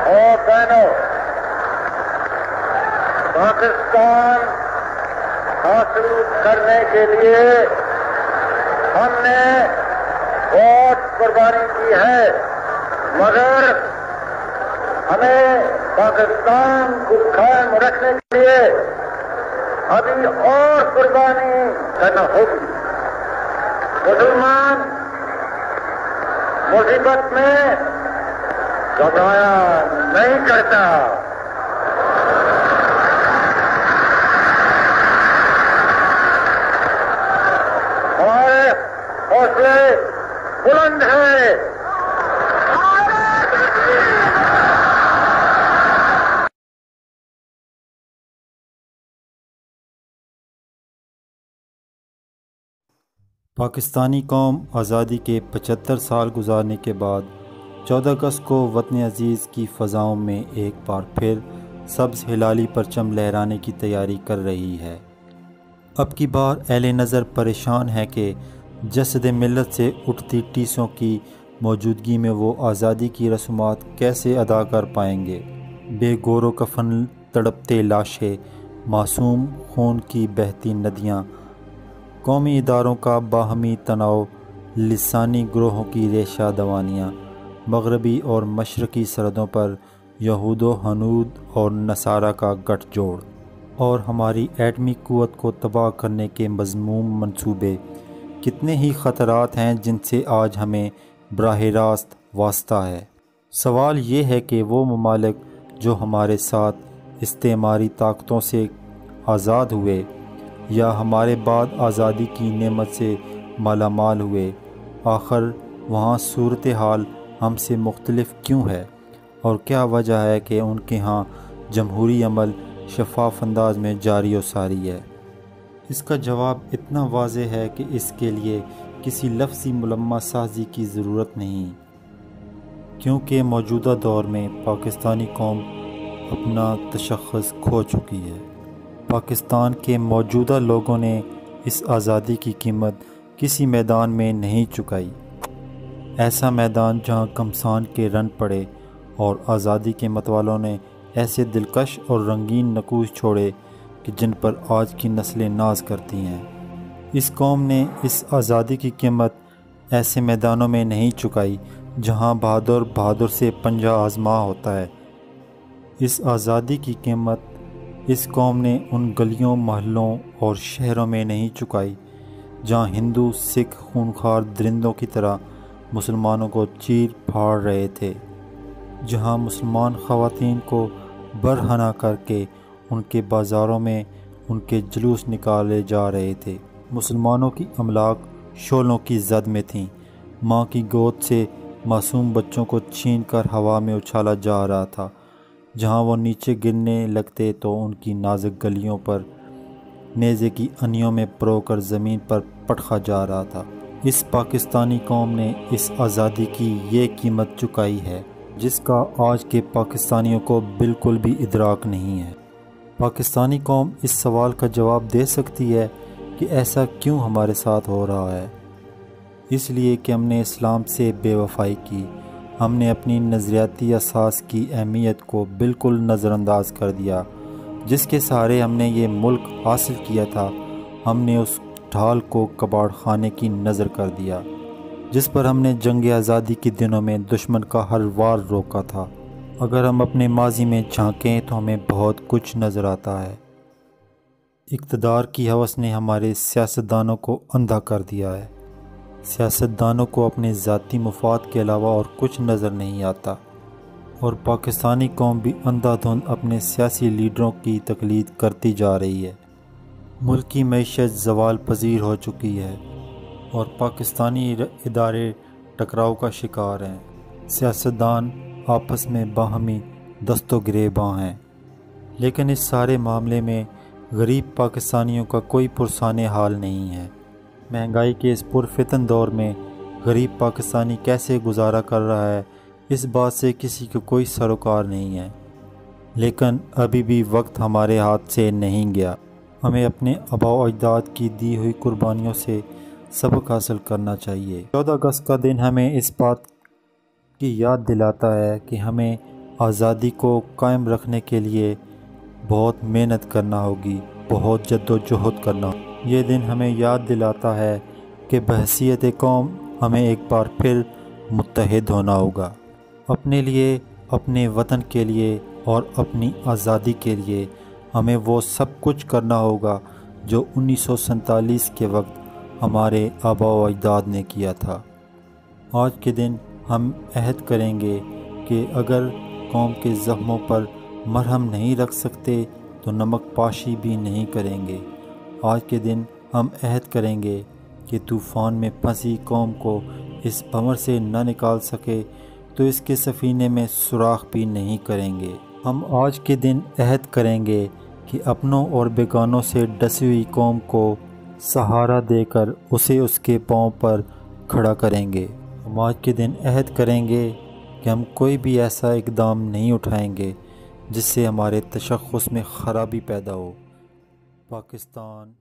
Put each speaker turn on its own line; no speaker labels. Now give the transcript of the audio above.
اور بہنوں، پاکستان حاصل کرنے کے لیے ہم نے بہت قربانی کی ہے، مگر ہمیں پاکستان کو قائم رکھنے کے لیے ابھی اور قربانی کرنا ہوگی۔ مسلمان مصیبت میں گھبرایا نہیں کرتا، ہمارے حوصلے بلند ہیں۔
پاکستانی قوم آزادی کے 75 سال گزارنے کے بعد 14 اگست کو وطن عزیز کی فضاؤں میں ایک بار پھر سبز ہلالی پرچم لہرانے کی تیاری کر رہی ہے۔ اب کی بار اہل نظر پریشان ہے کہ جسد ملت سے اٹھتی ٹیسوں کی موجودگی میں وہ آزادی کی رسومات کیسے ادا کر پائیں گے۔ بے گور و کفن تڑپتے لاشیں، معصوم خون کی بہتی ندیاں، قومی اداروں کا باہمی تناؤ، لسانی گروہوں کی ریشہ دوانیاں، مغربی اور مشرقی سرحدوں پر یہود و ہنود اور نصارہ کا گٹھ جوڑ، اور ہماری ایٹمی قوت کو تباہ کرنے کے مذموم منصوبے، کتنے ہی خطرات ہیں جن سے آج ہمیں براہ راست واسطہ ہے۔ سوال یہ ہے کہ وہ ممالک جو ہمارے ساتھ استعماری طاقتوں سے آزاد ہوئے یا ہمارے بعد آزادی کی نعمت سے مالا مال ہوئے، آخر وہاں صورتحال ہم سے مختلف کیوں ہے، اور کیا وجہ ہے کہ ان کے ہاں جمہوری عمل شفاف انداز میں جاری و ساری ہے؟ اس کا جواب اتنا واضح ہے کہ اس کے لیے کسی لفظی ملمح سازی کی ضرورت نہیں، کیونکہ موجودہ دور میں پاکستانی قوم اپنا تشخص کھو چکی ہے۔ پاکستان کے موجودہ لوگوں نے اس آزادی کی قیمت کسی میدان میں نہیں چکائی، ایسا میدان جہاں گھمسان کے رن پڑے اور آزادی کے متوالوں نے ایسے دلکش اور رنگین نقوش چھوڑے کہ جن پر آج کی نسلیں ناز کرتی ہیں۔ اس قوم نے اس آزادی کی قیمت ایسے میدانوں میں نہیں چکائی جہاں بہادر بہادر سے پنجہ آزما ہوتا ہے۔ اس آزادی کی قیمت اس قوم نے ان گلیوں، محلوں اور شہروں میں نہیں چکائی جہاں ہندو سکھ خونخوار درندوں کی طرح مسلمانوں کو چیر پھاڑ رہے تھے، جہاں مسلمان خواتین کو برہنہ کر کے ان کے بازاروں میں ان کے جلوس نکالے جا رہے تھے۔ مسلمانوں کی املاک شعلوں کی زد میں تھیں، ماں کی گود سے معصوم بچوں کو چھین کر ہوا میں اچھالا جا رہا تھا، جہاں وہ نیچے گرنے لگتے تو ان کی نازک گلیوں پر نیزے کی انیوں میں پرو کر زمین پر پٹخا جا رہا تھا۔ اس پاکستانی قوم نے اس آزادی کی یہ قیمت چکائی ہے جس کا آج کے پاکستانیوں کو بالکل بھی ادراک نہیں ہے۔ پاکستانی قوم اس سوال کا جواب دے سکتی ہے کہ ایسا کیوں ہمارے ساتھ ہو رہا ہے؟ اس لیے کہ ہم نے اسلام سے بے وفائی کی، ہم نے اپنی نظریاتی اساس کی اہمیت کو بالکل نظر انداز کر دیا، جس کے سہارے ہم نے یہ ملک حاصل کیا تھا۔ ہم نے اس ڈھال کو کباڑ خانے کی نظر کر دیا جس پر ہم نے جنگ آزادی کے دنوں میں دشمن کا ہر وار روکا تھا۔ اگر ہم اپنے ماضی میں جھانکیں تو ہمیں بہت کچھ نظر آتا ہے۔ اقتدار کی ہوس نے ہمارے سیاستدانوں کو اندھا کر دیا ہے۔ سیاستدانوں کو اپنے ذاتی مفاد کے علاوہ اور کچھ نظر نہیں آتا، اور پاکستانی قوم بھی اندھا دھند اپنے سیاسی لیڈروں کی تقلید کرتی جا رہی ہے۔ ملک کی معیشت زوال پذیر ہو چکی ہے اور پاکستانی ادارے ٹکراؤ کا شکار ہیں۔ سیاستدان آپس میں باہمی دست و گریباں ہیں، لیکن اس سارے معاملے میں غریب پاکستانیوں کا کوئی پرسان حال نہیں ہے۔ مہنگائی کے اس پرفتن دور میں غریب پاکستانی کیسے گزارا کر رہا ہے، اس بات سے کسی کو کوئی سروکار نہیں ہے، لیکن ابھی بھی وقت ہمارے ہاتھ سے نہیں گیا۔ ہمیں اپنے آباء و اجداد کی دی ہوئی قربانیوں سے سبق حاصل کرنا چاہیے۔ 14 اگست کا دن ہمیں اس بات کی یاد دلاتا ہے کہ ہمیں آزادی کو قائم رکھنے کے لیے بہت محنت کرنا ہوگی، بہت جد و جہد کرنا ہوگی۔ یہ دن ہمیں یاد دلاتا ہے کہ بحیثیت قوم ہمیں ایک بار پھر متحد ہونا ہوگا، اپنے لیے، اپنے وطن کے لیے اور اپنی آزادی کے لیے ہمیں وہ سب کچھ کرنا ہوگا جو 1947 کے وقت ہمارے آباء و اجداد نے کیا تھا۔ آج کے دن ہم عہد کریں گے کہ اگر قوم کے زخموں پر مرہم نہیں رکھ سکتے تو نمک پاشی بھی نہیں کریں گے۔ آج کے دن ہم عہد کریں گے کہ طوفان میں پھنسی قوم کو اس بھنور سے نہ نکال سکے تو اس کے سفینے میں سوراخ بھی نہیں کریں گے۔ ہم آج کے دن عہد کریں گے کہ اپنوں اور بیگانوں سے ڈسی ہوئی قوم کو سہارا دے کر اسے اس کے پاؤں پر کھڑا کریں گے۔ ہم آج کے دن عہد کریں گے کہ ہم کوئی بھی ایسا اقدام نہیں اٹھائیں گے جس سے ہمارے تشخص میں خرابی پیدا ہو۔ پاکستان